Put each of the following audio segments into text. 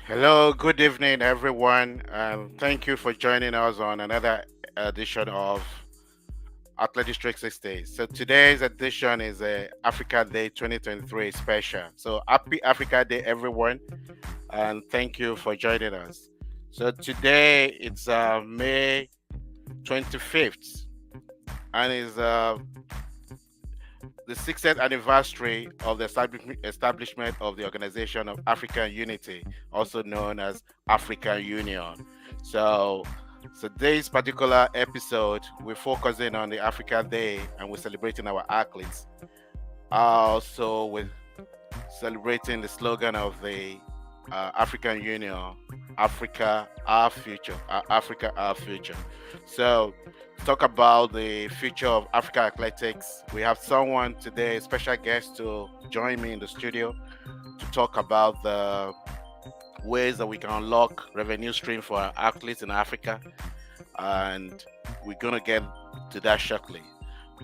Hello, good evening, everyone, and thank you for joining us on another edition of Athletics 360. So today's edition is a Africa Day 2023 special. So happy Africa Day, everyone, and thank you for joining us. So today it's May 25th, and is the 60th anniversary of the establishment of the Organization of African Unity, also known as African Union. So this particular episode, we're focusing on the Africa Day and we're celebrating our athletes. Also, we're celebrating the slogan of the African Union, Africa, our future, Africa, our future. So, talk about the future of Africa athletics. We have someone today, a special guest, to join me in the studio to talk about the ways that we can unlock revenue stream for our athletes in Africa, and we're gonna get to that shortly.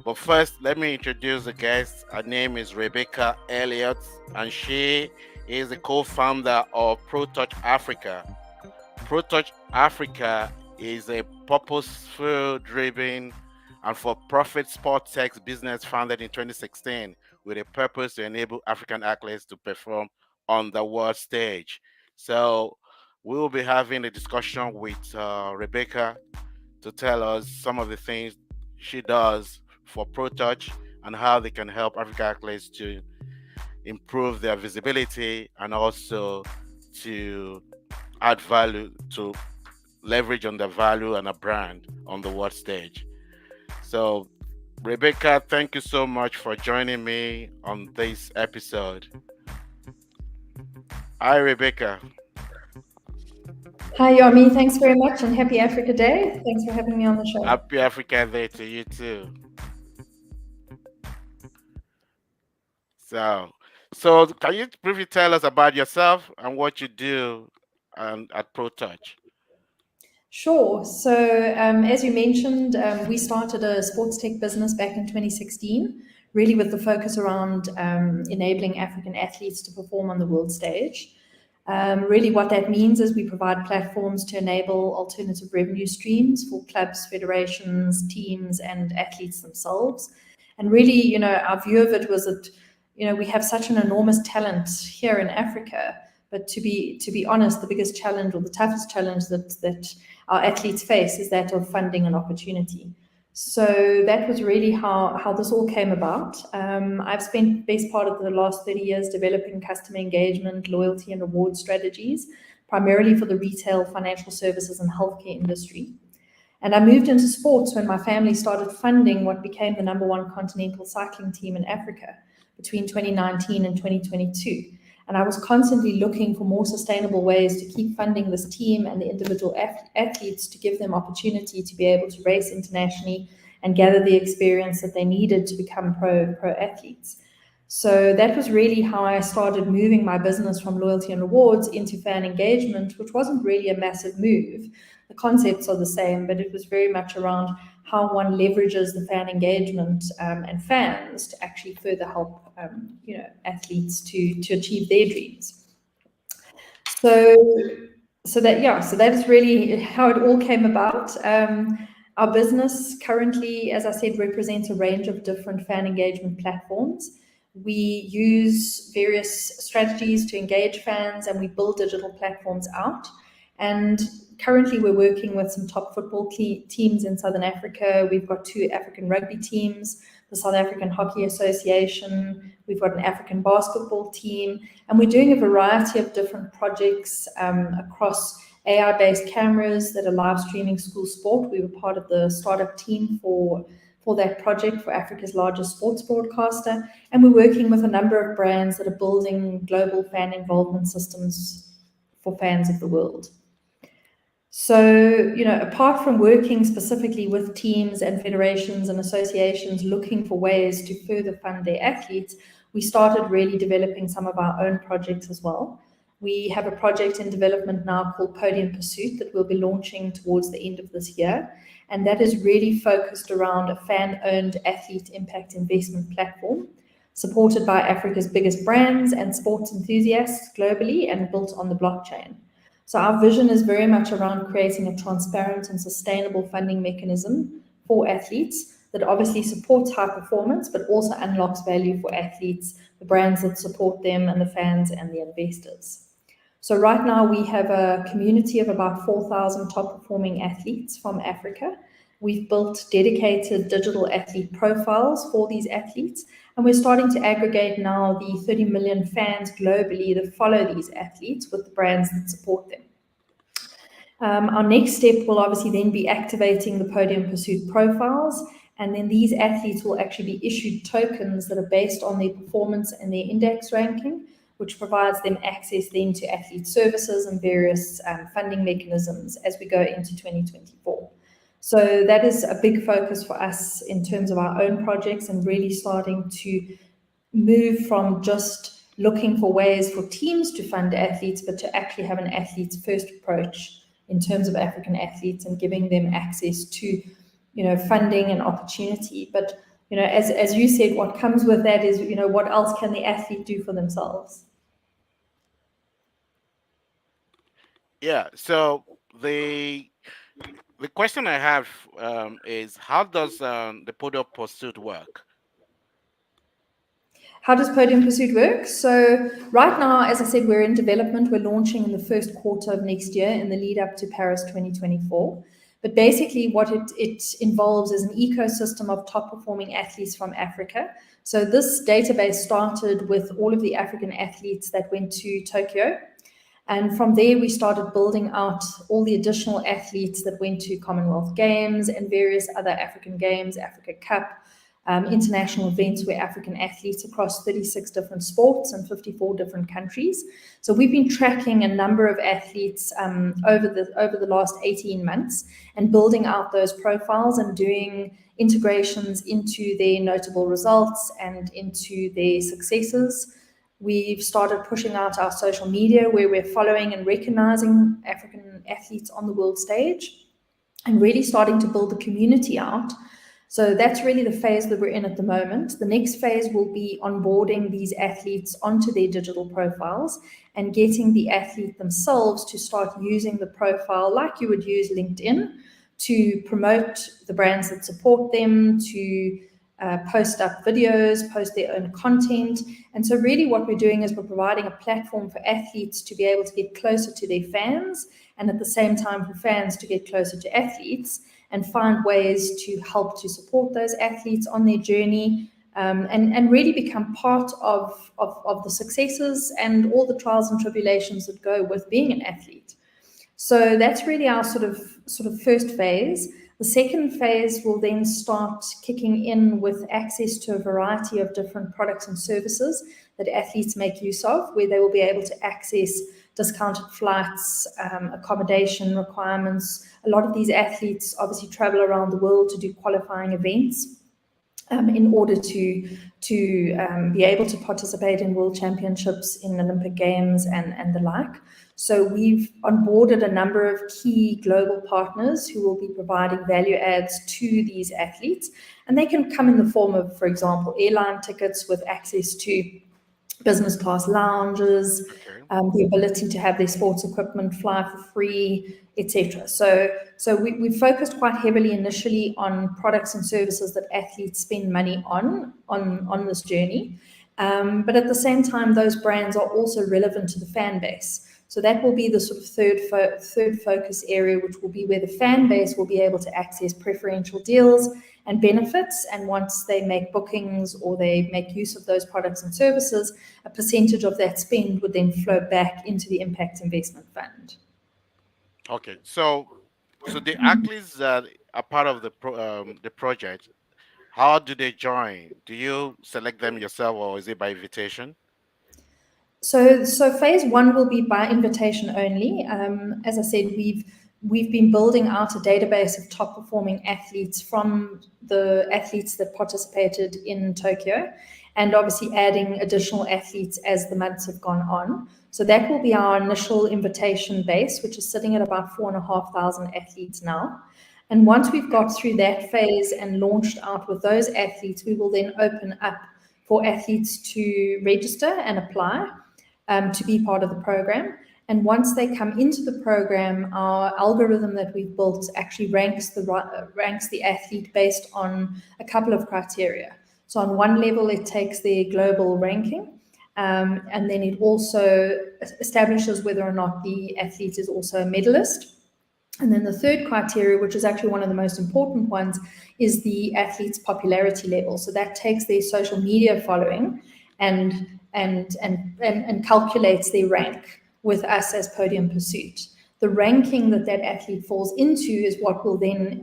But first, let me introduce the guest. Her name is Rebecca Elliot, and she is the co-founder of ProTouch Africa. ProTouch Africa is a purposeful-driven and for-profit sports tech business founded in 2016 with a purpose to enable African athletes to perform on the world stage. So we will be having a discussion with Rebecca to tell us some of the things she does for ProTouch and how they can help African athletes to improve their visibility and also to add value, to leverage on the value and a brand on the world stage. So, Rebecca, thank you so much for joining me on this episode. Hi, Rebecca. Hi, Yomi. Thanks very much, and happy Africa Day. Thanks for having me on the show. Happy Africa Day to you too. So can you briefly tell us about yourself and what you do at ProTouch? Sure. So, as you mentioned, we started a sports tech business back in 2016, really with the focus around enabling African athletes to perform on the world stage. Really, what that means is we provide platforms to enable alternative revenue streams for clubs, federations, teams, and athletes themselves. And really, our view of it was that, we have such an enormous talent here in Africa. But to be honest, the biggest challenge or the toughest challenge that our athletes face is that of funding and opportunity. So that was really how this all came about. I've spent the best part of the last 30 years developing customer engagement, loyalty, and reward strategies, primarily for the retail, financial services, and healthcare industry. And I moved into sports when my family started funding what became the #1 continental cycling team in Africa between 2019 and 2022. And I was constantly looking for more sustainable ways to keep funding this team and the individual athletes to give them opportunity to be able to race internationally and gather the experience that they needed to become pro athletes. So that was really how I started moving my business from loyalty and rewards into fan engagement, which wasn't really a massive move. The concepts are the same, but it was very much around how one leverages the fan engagement and fans to actually further help athletes to achieve their dreams. So that is really how it all came about. Our business currently, as I said, represents a range of different fan engagement platforms. We use various strategies to engage fans, and we build digital platforms out. And currently, we're working with some top football teams in Southern Africa. We've got 2 African rugby teams, the South African Hockey Association. We've got an African basketball team, and we're doing a variety of different projects across AI-based cameras that are live streaming school sport. We were part of the startup team for that project for Africa's largest sports broadcaster, and we're working with a number of brands that are building global fan involvement systems for fans of the world. So, apart from working specifically with teams and federations and associations looking for ways to further fund their athletes, we started really developing some of our own projects as well. We have a project in development now called Podium Pursuit that we'll be launching towards the end of this year. And that is really focused around a fan-owned athlete impact investment platform, supported by Africa's biggest brands and sports enthusiasts globally and built on the blockchain. So our vision is very much around creating a transparent and sustainable funding mechanism for athletes that obviously supports high performance, but also unlocks value for athletes, the brands that support them, and the fans and the investors. So right now we have a community of about 4,000 top performing athletes from Africa. We've built dedicated digital athlete profiles for these athletes, and we're starting to aggregate now the 30 million fans globally that follow these athletes with the brands that support them. Our next step will obviously then be activating the Podium Pursuit profiles, and then these athletes will actually be issued tokens that are based on their performance and their index ranking, which provides them access then to athlete services and various funding mechanisms as we go into 2024. So that is a big focus for us in terms of our own projects, and really starting to move from just looking for ways for teams to fund athletes, but to actually have an athletes first approach in terms of African athletes and giving them access to, funding and opportunity. But, as you said, what comes with that is, what else can the athlete do for themselves? Yeah. So the question I have is, how does the Podium Pursuit work? How does Podium Pursuit work? So right now, as I said, we're in development. We're launching in the first quarter of next year in the lead up to Paris 2024. But basically what it involves is an ecosystem of top performing athletes from Africa. So this database started with all of the African athletes that went to Tokyo. And from there, we started building out all the additional athletes that went to Commonwealth Games and various other African Games, Africa Cup, international events where African athletes across 36 different sports and 54 different countries. So we've been tracking a number of athletes over the last 18 months and building out those profiles and doing integrations into their notable results and into their successes. We've started pushing out our social media where we're following and recognizing African athletes on the world stage and really starting to build the community out. So that's really the phase that we're in at the moment. The next phase will be onboarding these athletes onto their digital profiles and getting the athlete themselves to start using the profile like you would use LinkedIn to promote the brands that support them, to post up videos, post their own content. And so really what we're doing is we're providing a platform for athletes to be able to get closer to their fans, and at the same time for fans to get closer to athletes and find ways to help to support those athletes on their journey, and really become part of the successes and all the trials and tribulations that go with being an athlete. So that's really our sort of first phase. The second phase will then start kicking in with access to a variety of different products and services that athletes make use of, where they will be able to access discounted flights, accommodation requirements. A lot of these athletes obviously travel around the world to do qualifying events. in order to be able to participate in world championships, in Olympic Games, and the like. So we've onboarded a number of key global partners who will be providing value adds to these athletes. And they can come in the form of, for example, airline tickets with access to business class lounges, Okay. the ability to have their sports equipment fly for free, etc. So we focused quite heavily initially on products and services that athletes spend money on this journey. But at the same time, those brands are also relevant to the fan base. So that will be the sort of third focus area, which will be where the fan base will be able to access preferential deals and benefits. And once they make bookings or they make use of those products and services, a percentage of that spend would then flow back into the Impact Investment Fund. Okay. So the athletes that are part of the project, how do they join? Do you select them yourself, or is it by invitation? So phase one will be by invitation only. As I said, we've been building out a database of top performing athletes from the athletes that participated in Tokyo, and obviously adding additional athletes as the months have gone on. So that will be our initial invitation base, which is sitting at about 4,500 athletes now. And once we've got through that phase and launched out with those athletes, we will then open up for athletes to register and apply to be part of the program. And once they come into the program, our algorithm that we've built actually ranks the athlete based on a couple of criteria. So on one level, it takes their global ranking, and then it also establishes whether or not the athlete is also a medalist. And then the third criteria, which is actually one of the most important ones, is the athlete's popularity level. So that takes their social media following and calculates their rank with us as Podium Pursuit. The ranking that athlete falls into is what will then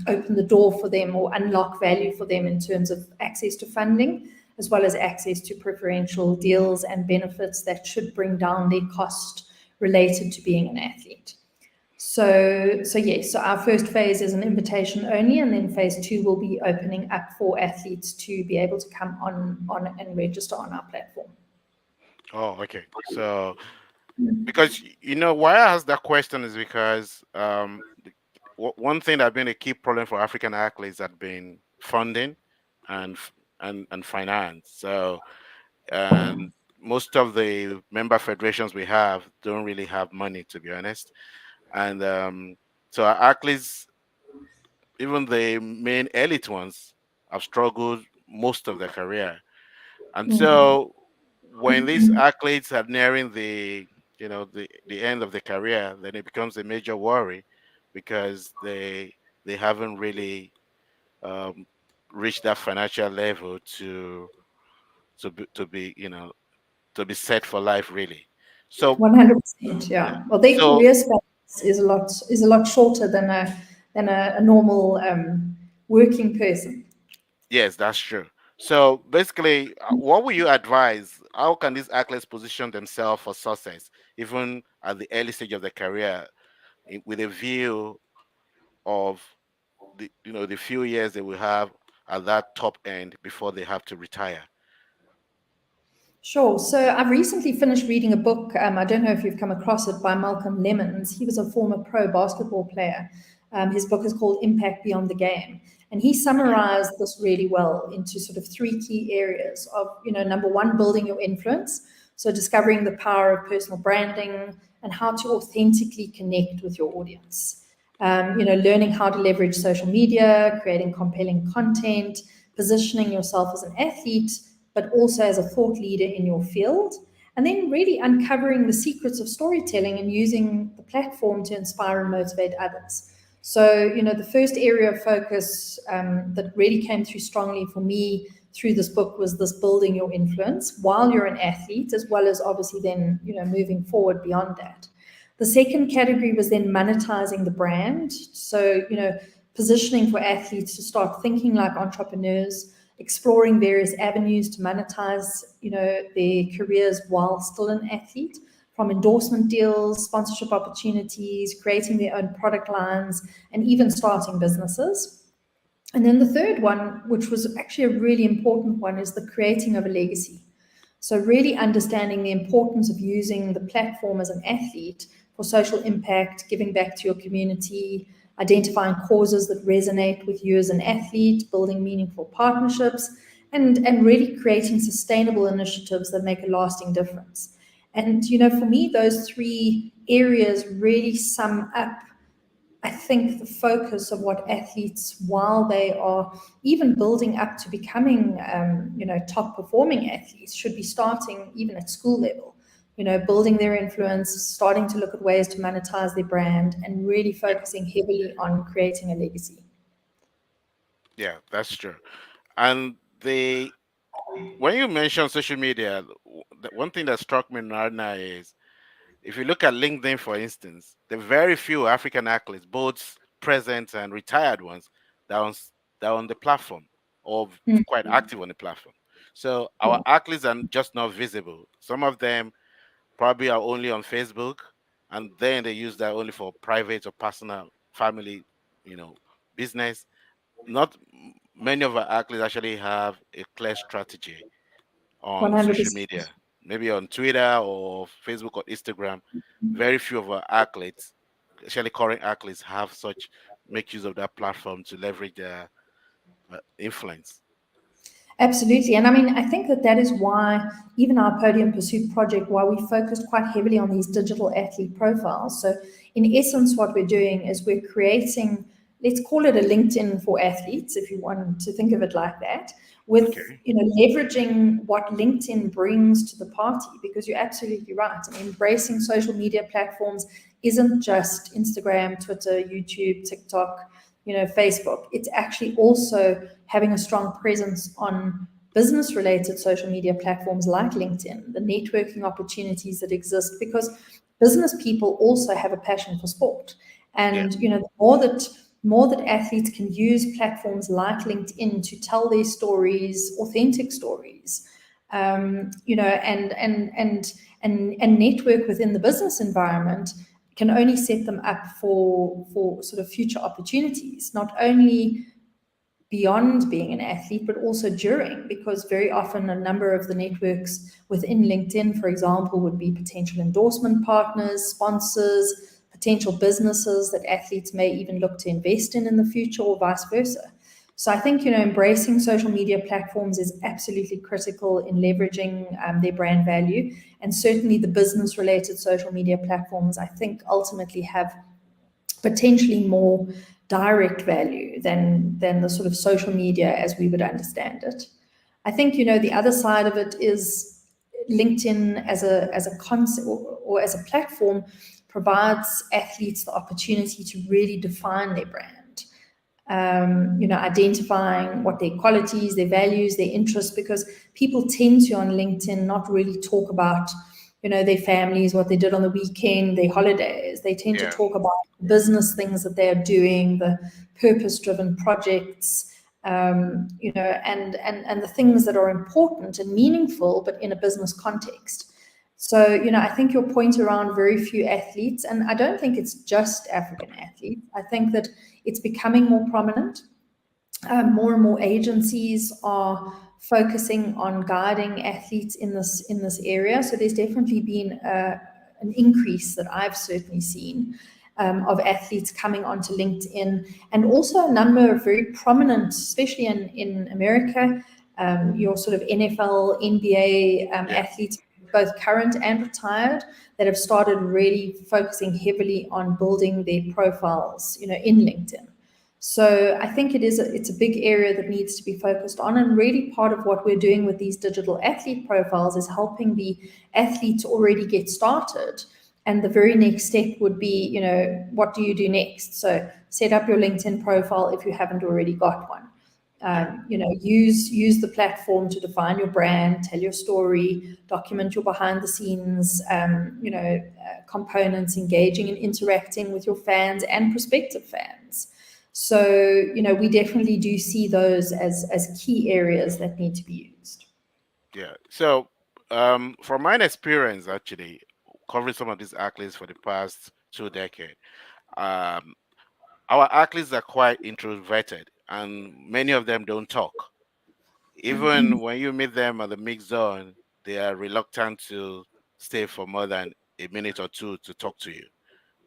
open the door for them or unlock value for them in terms of access to funding, as well as access to preferential deals and benefits that should bring down their cost related to being an athlete. So yes, so our first phase is an invitation only, and then phase two will be opening up for athletes to be able to come on and register on our platform. Oh, okay. So because why I asked that question is because one thing that's been a key problem for African athletes has been funding and finance. So and most of the member federations we have don't really have money, to be honest. And so our athletes, even the main elite ones, have struggled most of their career. And so when these athletes are nearing the end of the career, then it becomes a major worry because they haven't really um, reached that financial level to be set for life, really. So 100%, yeah. yeah. Well, their So career span is a lot shorter than a normal working person. yes, that's true. So basically, what will you advise? How can these athletes position themselves for success, even at the early stage of their career, with a view of the few years they will have at that top end before they have to retire? Sure. So I've recently finished reading a book. I don't know if you've come across it, by Malcolm Lemons. He was a former pro basketball player. His book is called Impact Beyond the Game. And he Okay. summarized this really well into sort of three key areas of, number one, building your influence. So discovering the power of personal branding and how to authentically connect with your audience. Learning how to leverage social media, creating compelling content, positioning yourself as an athlete, but also as a thought leader in your field. And then really uncovering the secrets of storytelling and using the platform to inspire and motivate others. So, the first area of focus that really came through strongly for me through this book was this building your influence while you're an athlete, as well as obviously then, moving forward beyond that. The second category was then monetizing the brand. So, positioning for athletes to start thinking like entrepreneurs, exploring various avenues to monetize, their careers while still an athlete, from endorsement deals, sponsorship opportunities, creating their own product lines, and even starting businesses. And then the third one, which was actually a really important one, is the creating of a legacy. So, really understanding the importance of using the platform as an athlete for social impact, giving back to your community, identifying causes that resonate with you as an athlete, building meaningful partnerships, and really creating sustainable initiatives that make a lasting difference. And, for me, those three areas really sum up, I think, the focus of what athletes, while they are even building up to becoming, top performing athletes, should be starting even at school level. Building their influence, starting to look at ways to monetize their brand, and really Yeah, focusing heavily on creating a legacy. yeah, that's true. And the when you mention social media, the one thing that struck me right now is if you look at LinkedIn, for instance, there are very few African athletes, both present and retired ones, that are that are on the platform or Mm, quite active on the platform. So our yeah, athletes are just not visible. Some of them probably are only on Facebook, and then they use that only for private or personal, family, you know, business. Not many of our athletes actually have a clear strategy on social 100%. media, maybe on Twitter or Facebook or Instagram. Very few of our athletes, especially current athletes, have such make use of that platform to leverage their influence. Absolutely. And I mean, I think that that is why even our Podium Pursuit project, why we focused quite heavily on these digital athlete profiles. So, in essence, what we're doing is we're creating, let's call it a LinkedIn for athletes, if you want to think of it like that, with, Okay. leveraging what LinkedIn brings to the party, because you're absolutely right. I mean, embracing social media platforms isn't just Instagram, Twitter, YouTube, TikTok, Facebook. It's actually also having a strong presence on business related social media platforms like LinkedIn, the networking opportunities that exist, because business people also have a passion for sport. Yeah. And the more that athletes can use platforms like LinkedIn to tell their stories, authentic stories, and network within the business environment, can only set them up for sort of future opportunities, not only beyond being an athlete, but also during, because very often a number of the networks within LinkedIn, for example, would be potential endorsement partners, sponsors, potential businesses that athletes may even look to invest in the future, or vice versa. So I think, embracing social media platforms is absolutely critical in leveraging their brand value. And certainly the business related social media platforms, I think, ultimately have potentially more direct value than the sort of social media as we would understand it. I think, the other side of it is LinkedIn as a concept, or as a platform, provides athletes the opportunity to really define their brand. Identifying what their qualities, their values, their interests, because people tend to on LinkedIn not really talk about, their families, what they did on the weekend, their holidays. They tend to Yeah. talk about business things that they're doing, the purpose-driven projects, and the things that are important and meaningful, but in a business context. So, I think your point around very few athletes, and I don't think it's just African athletes, I think that it's becoming more prominent. More and more agencies are focusing on guiding athletes in this area. So there's definitely been an increase that I've certainly seen, of athletes coming onto LinkedIn, and also a number of very prominent, especially in America, your sort of NFL, NBA Yeah. athletes, both current and retired, that have started really focusing heavily on building their profiles, in LinkedIn. So I think it's a big area that needs to be focused on, and really part of what we're doing with these digital athlete profiles is helping the athletes already get started. And the very next step would be, what do you do next? So set up your LinkedIn profile if you haven't already got one. Yeah. Use the platform to define your brand, tell your story, document your behind the scenes, components, engaging and interacting with your fans and prospective fans. So, we definitely do see those as key areas that need to be used. Yeah. So, from my experience, actually covering some of these athletes for the past 2 decades, um, our athletes are quite introverted. and many of them don't talk. Even when you meet them at the mix zone, they are reluctant to stay for more than a minute or two to talk to you.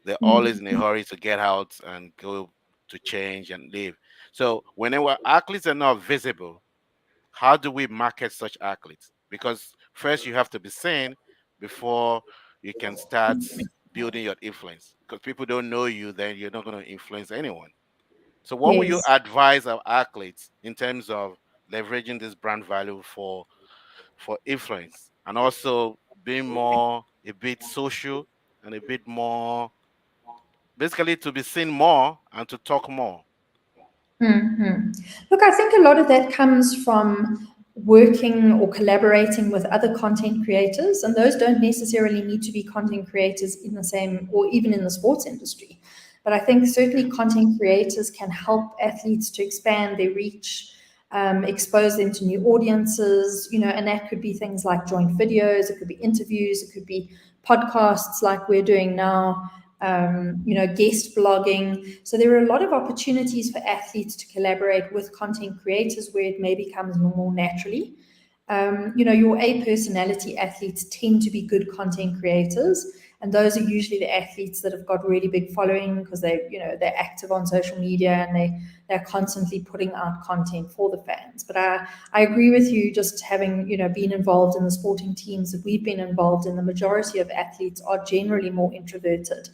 They're always in a hurry to get out and go to change and leave. So whenever athletes are not visible, how do we market such athletes? Because first you have to be seen before you can start building your influence. Because people don't know you, then you're not going to influence anyone. So what would you Yes. advise our athletes in terms of leveraging this brand value for influence and also being more a bit social and a bit more basically to be seen more and to talk more? Hmm. Look, I think a lot of that comes from working or collaborating with other content creators, and those don't necessarily need to be content creators in the same or even in the sports industry. But I think Okay. certainly content creators can help athletes to expand their reach, expose them to new audiences, and that could be things like joint videos, it could be interviews, it could be podcasts like we're doing now, guest blogging. So there are a lot of opportunities for athletes to collaborate with content creators where it maybe comes more naturally. Your A personality athletes tend to be good content creators, and those are usually the athletes that have got really big following because they're active on social media and they're constantly putting out content for the fans. But I agree with you. Just having been involved in the sporting teams that we've been involved in, the majority of athletes are generally more introverted,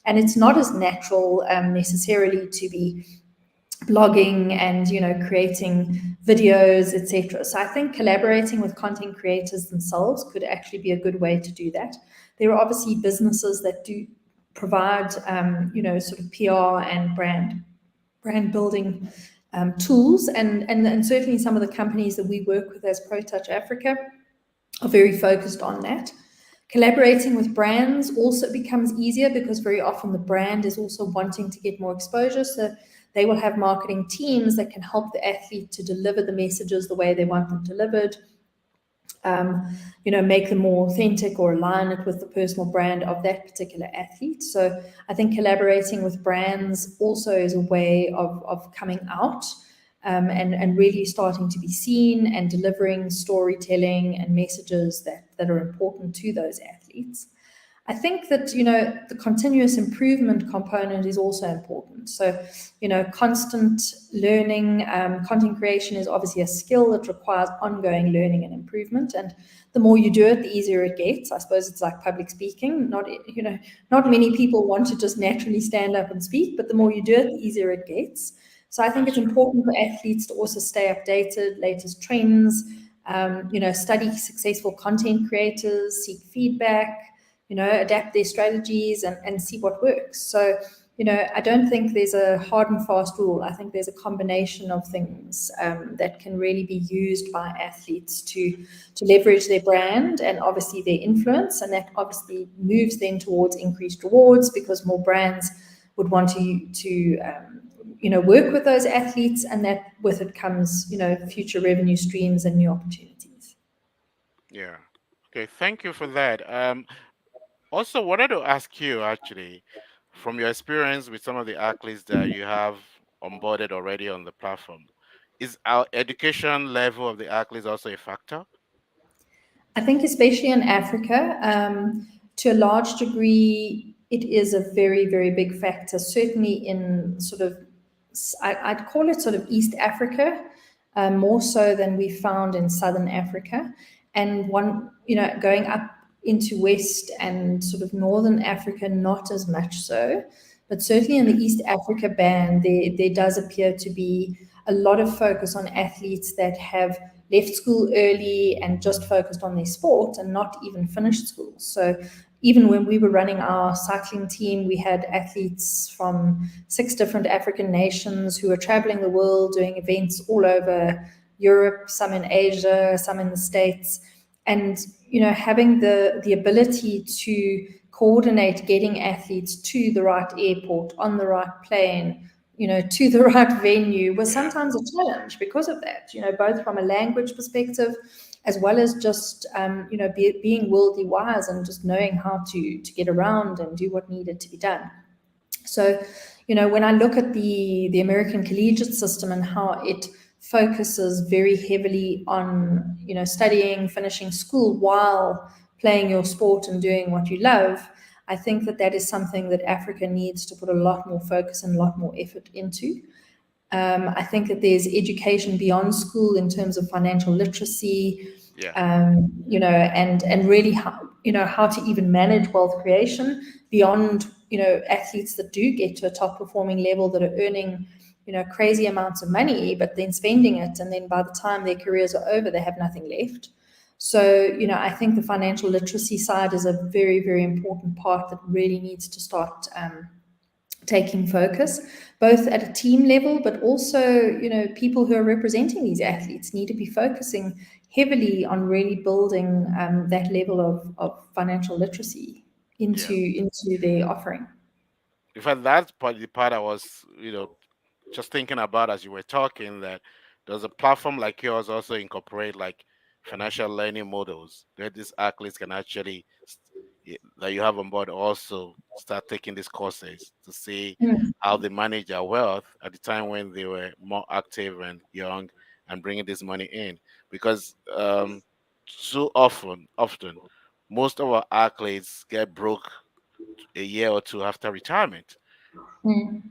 and it's not as natural necessarily to be blogging and creating videos, etc. So I think collaborating with content creators themselves could actually be a good way to do that. There are obviously businesses that do provide sort of PR and brand building tools, and certainly some of the companies that we work with as Pro Touch Africa are very focused on that. Collaborating with brands also becomes easier because very often the brand is also wanting to get more exposure. So they will have marketing teams that can help the athlete to deliver the messages the way they want them delivered, make them more authentic or align it with the personal brand of that particular athlete. So I think collaborating with brands also is a way of coming out, and really starting to be seen and delivering storytelling and messages that are important to those athletes. I think that the continuous improvement component is also important. So constant learning, content creation is obviously a skill that requires ongoing learning and improvement. And the more you do it, the easier it gets. I suppose it's like public speaking. Not many people want to just naturally stand up and speak, but the more you do it, the easier it gets. So I think That's it's true. important for athletes to also stay updated, latest trends, study successful content creators, seek feedback, adapt their strategies and see what works. So, I don't think there's a hard and fast rule. I think there's a combination of things that can really be used by athletes to leverage their brand and obviously their influence, and that obviously moves then towards increased rewards because more brands would want to work with those athletes, and that with it comes future revenue streams and new opportunities. Yeah. Okay. Thank you for that. Also, wanted to ask you actually, from your experience with some of the athletes that you have onboarded already on the platform, is our education level of the athletes also a factor? I think, especially in Africa, to a large degree, it is a very, very big factor. Certainly in sort of, I'd call it sort of East Africa, more so than we found in Southern Africa. And going up into West and sort of Northern Africa, not as much so. But certainly in the Okay. East Africa band, there does appear to be a lot of focus on athletes that have left school early and just focused on their sport and not even finished school. So even when we were running our cycling team, we had athletes from 6 different African nations who were traveling the world, doing events all over Europe, some in Asia, some in the States. And having the ability to coordinate getting athletes to the right airport, on the right plane, to the right venue was Yeah. sometimes a challenge because of that, both from a language perspective as well as just, being worldly wise and just knowing how to get around and do what needed to be done. So, when I look at the American collegiate system and how it focuses very heavily on, studying, finishing school while playing your sport and doing what you love, I think that that is something that Africa needs to put a lot more focus and a lot more effort into. I think that there's education beyond school in terms of financial literacy, Yeah. and really how to even manage wealth creation beyond athletes that do get to a top performing level that are earning crazy amounts of money, but then spending it, and then by the time their careers are over, they have nothing left. So I think the financial literacy side is a very, very important part that really needs to start taking focus, both at a team level, but also, people who are representing these athletes need to be focusing heavily on really building that level of financial literacy into Yeah. their offering. In fact, that's the part I was, just thinking about as you were talking, that does a platform like yours also incorporate like financial learning models where these athletes can actually that you have on board also start taking these courses to see Mm, how they manage their wealth at the time when they were more active and young and bringing this money in, because so often most of our athletes get broke a year or two after retirement. mm.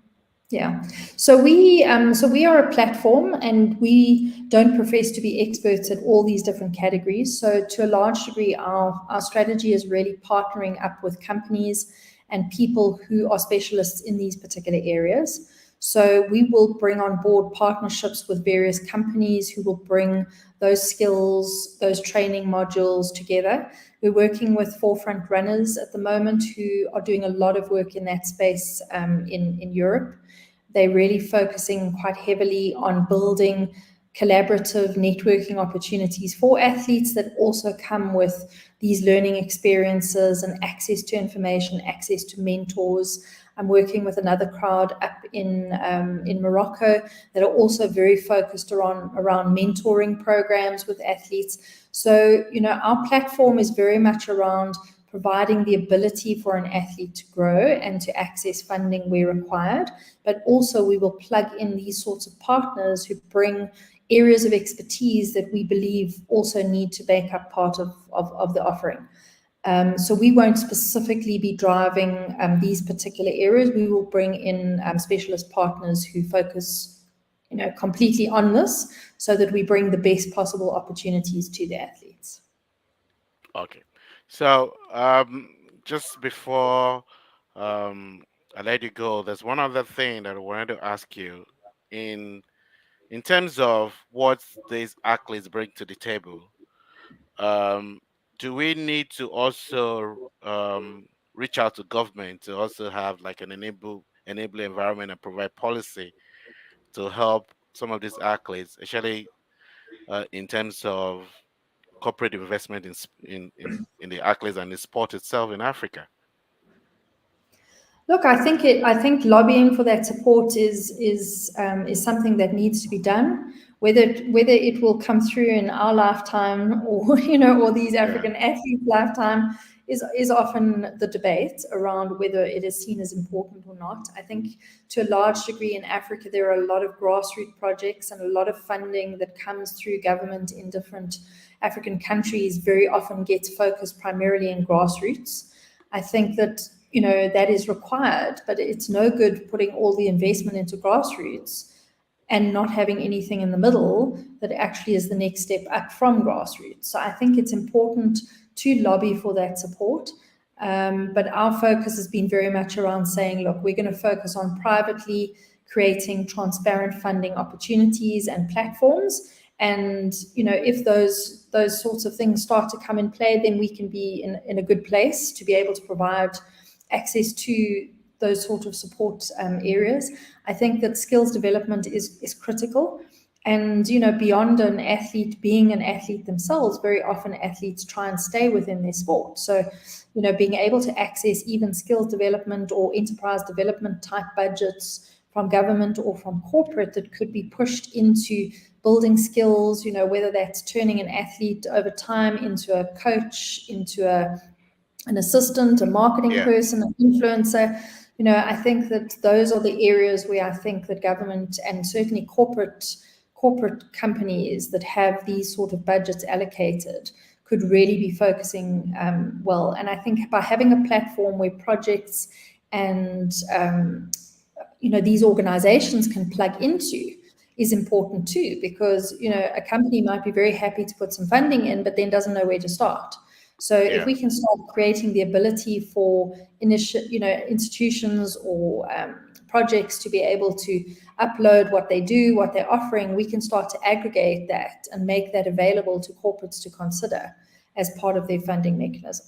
Yeah. So we are a platform, and we don't profess to be experts at all these different categories. So to a large degree, our strategy is really partnering up with companies and people who are specialists in these particular areas. So we will bring on board partnerships with various companies who will bring those skills, those training modules together. We're working with Forefront Runners at the moment, who are doing a lot of work in that space in Europe. They're really focusing quite heavily on building collaborative networking opportunities for athletes that also come with these learning experiences and access to information, access to mentors. I'm working with another crowd up in Morocco that are also very focused around mentoring programs with athletes. So, our platform is very much around providing the ability for an athlete to grow and to access funding where required. But also, we will plug in these sorts of partners who bring areas of expertise that we believe also need to make up part of the offering. So we won't specifically be driving these particular areas. We will bring in specialist partners who focus, completely on this, so that we bring the best possible opportunities to the athletes. Okay. So, just before um, I let you go, there's one other thing that I wanted to ask you in in terms of what these athletes bring to the table. Um, do we need to also reach out to government to also have like an enable environment and provide policy to help some of these athletes, especially in terms of corporate investment in the athletes and the sport itself in Africa? Look, I think lobbying for that support is something that needs to be done. Whether it will come through in our lifetime, or or these Yeah, African athletes' lifetime, is often the debate around whether it is seen as important or not. I think to a large degree in Africa there are a lot of grassroots projects, and a lot of funding that comes through government in different African countries very often gets focused primarily in grassroots. I think that that is required, but it's no good putting all the investment into grassroots and not having anything in the middle that actually is the next step up from grassroots. So I think it's important to lobby for that support. But our focus has been very much around saying, look, we're going to focus on privately creating transparent funding opportunities and platforms. And if those sorts of things start to come in play, then we can be in a good place to be able to provide access to those sort of support areas. I think that skills development is critical. And beyond an athlete being an athlete themselves, very often athletes try and stay within their sport. So being able to access even skills development or enterprise development type budgets from government or from corporate that could be pushed into building skills, whether that's turning an athlete over time into a coach, into an assistant, a marketing yeah, person, an influencer. I think that those are the areas where I think that government and certainly corporate companies that have these sort of budgets allocated could really be focusing well. And I think by having a platform where projects and these organizations can plug into is important too, because a company might be very happy to put some funding in, but then doesn't know where to start. So if Yeah. we can start creating the ability for institutions or projects to be able to upload what they do, what they're offering, we can start to aggregate that and make that available to corporates to consider as part of their funding mechanism.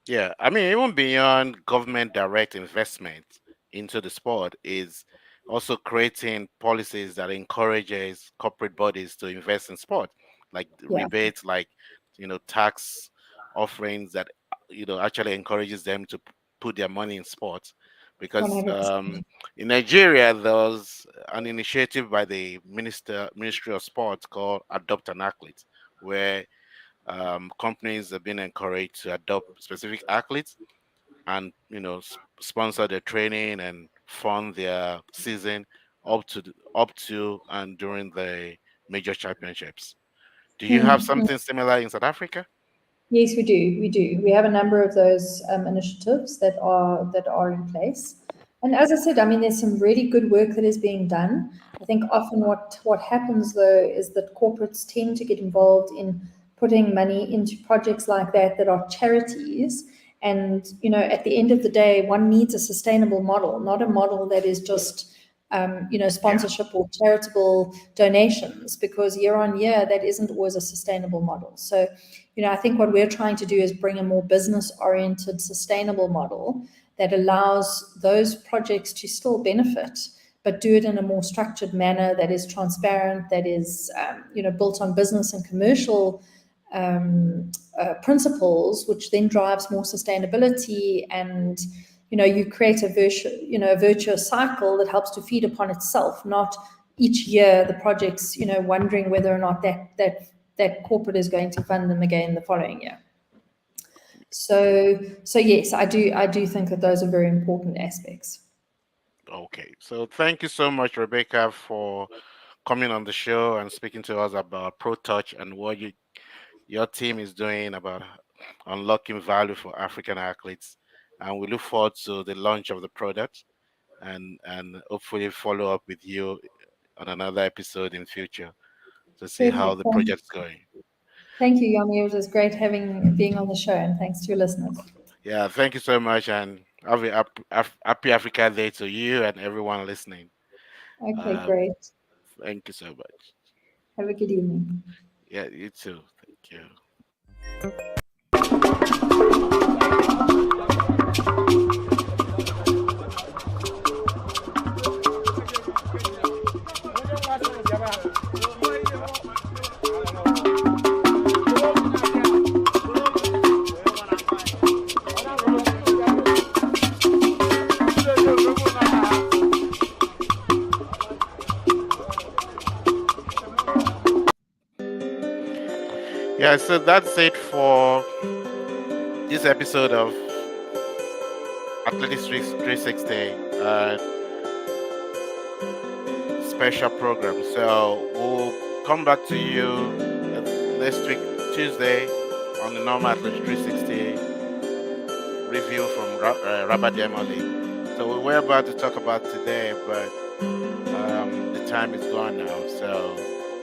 Yeah, I mean, even beyond government direct investment into the sport is also creating policies that encourages corporate bodies to invest in sport, like Yeah, rebates, like tax offerings that actually encourages them to put their money in sports. Because 100%. in Nigeria, there was an initiative by the Ministry of Sport called Adopt an Athlete, where companies have been encouraged to adopt specific athletes and sponsor their training and fund their season up to and during the major championships. Do you have Mm. something similar in South Africa? Yes, we do. We do. We have a number of those initiatives that are in place. And as I said, I mean, there's some really good work that is being done. I think often what happens though is that corporates tend to get involved in putting money into projects like that are charities. And at the end of the day, one needs a sustainable model, not a model that is just Yeah. sponsorship or charitable donations, because year on year that isn't always a sustainable model. So I think what we're trying to do is bring a more business-oriented, sustainable model that allows those projects to still benefit, but do it in a more structured manner that is transparent, that is, built on business and commercial principles, which then drives more sustainability. And you create a virtuous cycle that helps to feed upon itself, not each year the projects wondering whether or not that corporate is going to fund them again the following year. So yes, I do think that those are very important aspects. Okay. So thank you so much, Rebecca, for coming on the show and speaking to us about Pro Touch and what your team is doing about unlocking value for African athletes. And we look forward to the launch of the product and hopefully follow up with you on another episode in future to see how Perfect. the project's going. Thank you, Yomi. It was great being on the show, and thanks to your listeners. Yeah, thank you so much, and have a happy Africa Day to you and everyone listening. Okay, Um, great. thank you so much. Have a good evening. Yeah, you too. Thank you. Yeah, so that's it for this episode of Athletics 360 special program. So we'll come back to you next week, Tuesday, on the normal Athletics 360 review from Rabat Diamond League. So we were about to talk about today, but the time is gone now. So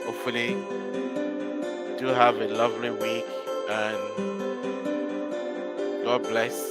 hopefully, do have a lovely week and God bless.